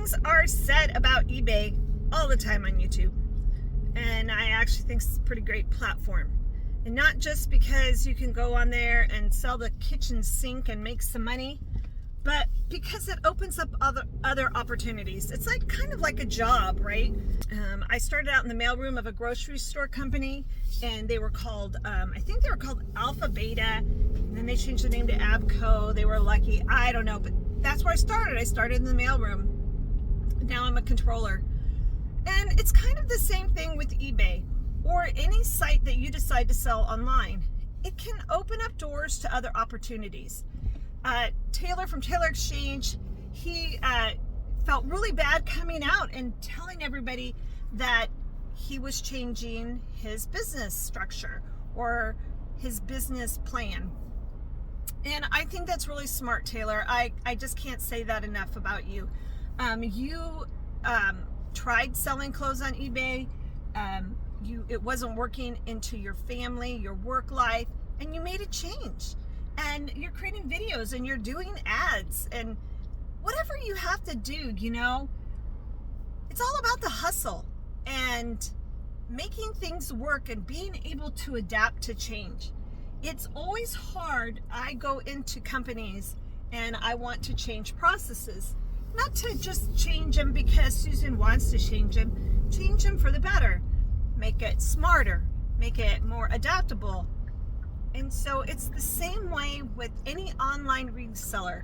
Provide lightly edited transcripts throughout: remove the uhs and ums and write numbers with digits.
things are said about eBay all the time on YouTube, and I actually think it's a pretty great platform. And not just because you can go on there and sell the kitchen sink and make some money, but because it opens up other opportunities. It's like kind of like a job, right? I started out in the mailroom of a grocery store company, and they were called, I think they were called Alpha Beta, and then they changed the name to Abco. They were lucky, I don't know, but that's where I started. I started in the mailroom. Now I'm a controller. And it's kind of the same thing with eBay or any site that you decide to sell online. It can open up doors to other opportunities. Taylor from Taylor Exchange, he felt really bad coming out and telling everybody that he was changing his business structure or his business plan. And I think that's really smart, Taylor. I just can't say that enough about you. You tried selling clothes on eBay. It wasn't working into your family, your work life, and you made a change. And you're creating videos and you're doing ads and whatever you have to do, it's all about the hustle and making things work and being able to adapt to change. It's always hard. I go into companies and I want to change processes, not to just change them because Susan wants to change them for the better, make it smarter, make it more adaptable. And so it's the same way with any online reseller.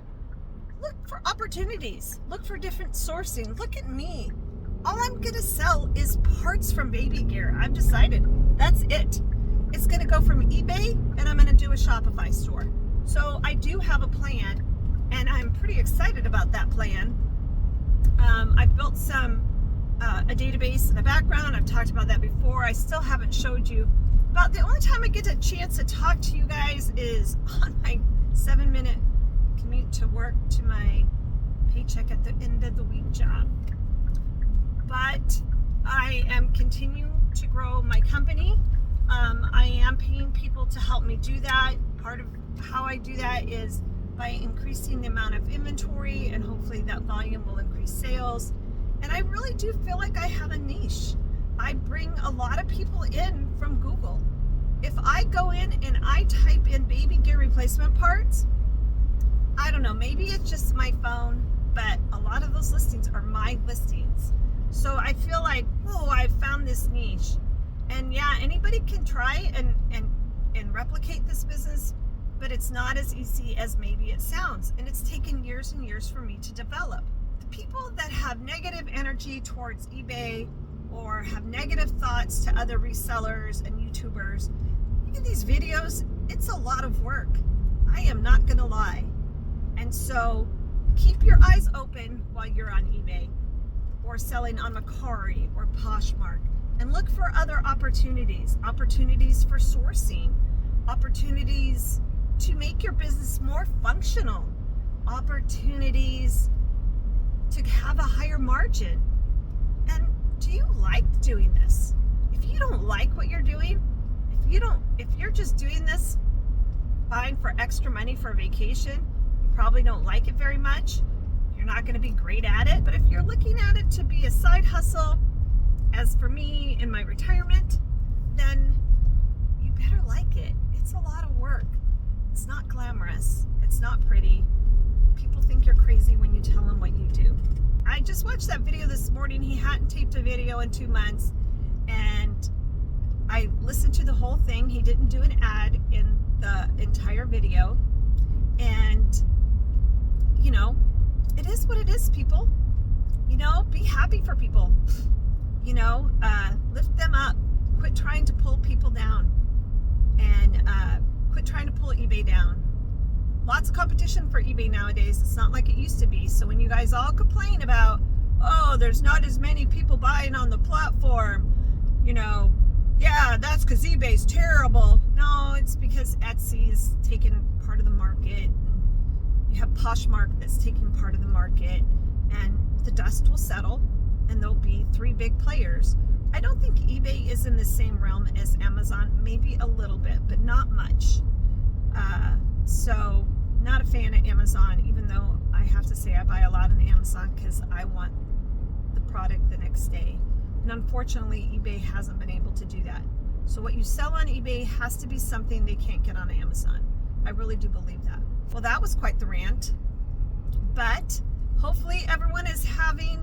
Look for opportunities. Look for different sourcing. Look at me. All I'm going to sell is parts from baby gear. I've decided that's it. It's going to go from eBay and I'm going to do a Shopify store. So I do have a plan and I'm pretty excited about that plan. I've built a database in the background. I've talked about that before. I still haven't showed you. About the only time I get a chance to talk to you guys is on my 7-minute commute to work to my paycheck at the end of the week job. But I am continuing to grow my company. I am paying people to help me do that. Part of how I do that is by increasing the amount of inventory, and hopefully that volume will increase sales. And I really do feel like I have a niche. I bring a lot of people in from Google. If I go in and I type in baby gear replacement parts, I don't know, maybe it's just my phone, but a lot of those listings are my listings. So I feel like, I've found this niche. And yeah, anybody can try and replicate this business, but it's not as easy as maybe it sounds. And it's taken years and years for me to develop. The people that have negative energy towards eBay or have negative thoughts to other resellers and YouTubers, look at these videos, it's a lot of work. I am not gonna lie. And so keep your eyes open while you're on eBay or selling on Macari or Poshmark, and look for other opportunities for sourcing, opportunities to make your business more functional, opportunities to have a higher margin. And do you like doing this? If you don't like what you're doing, if you're just doing this buying for extra money for a vacation, you probably don't like it very much. You're not going to be great at it. But if you're looking at it to be a side hustle, as for me in my retirement, then you better like it. It's a lot of work. It's not glamorous. It's not pretty. People think you're crazy when you tell them what you do. I just watched that video this morning. He hadn't taped a video in 2 months, and I listened to the whole thing. He didn't do an ad in the entire video. And, it is what it is, people. Be happy for people. Lift them up. Quit trying to pull people down. And quit trying to pull eBay down. Lots of competition for eBay nowadays. It's not like it used to be. So when you guys all complain about, there's not as many people buying on the platform, yeah, that's because eBay's terrible. No, it's because Etsy's taken part of the market. You have Poshmark that's taking part of the market, and the dust will settle and there'll be 3 big players. I don't think eBay is in the same realm as Amazon, maybe a little bit, but not much. So not a fan of Amazon, even though I have to say I buy a lot on Amazon because I want the product the next day. And unfortunately, eBay hasn't been able to do that. So what you sell on eBay has to be something they can't get on Amazon. I really do believe that. Well, that was quite the rant. But hopefully everyone is having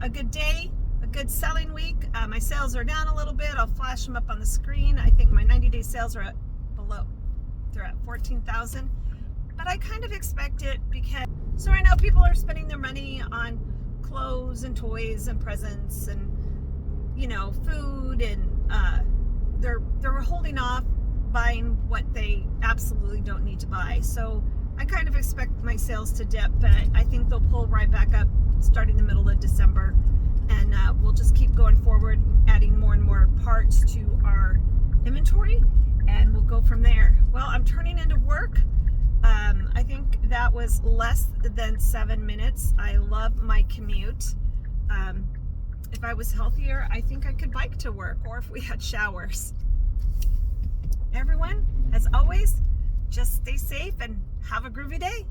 a good day, a good selling week. My sales are down a little bit. I'll flash them up on the screen. I think my 90-day sales are below. They're at 14,000. But I kind of expect it because, so right now people are spending their money on clothes and toys and presents and, you know, food, and they're holding off buying what they absolutely don't need to buy. So I kind of expect my sales to dip, but I think they'll pull right back up starting the middle of December, and we'll just keep going forward, adding more and more parts to our inventory, and we'll go from there. Well, I'm turning into work. I think that was less than 7 minutes. I love my commute. If I was healthier, I think I could bike to work, or if we had showers. Everyone, as always, just stay safe and have a groovy day.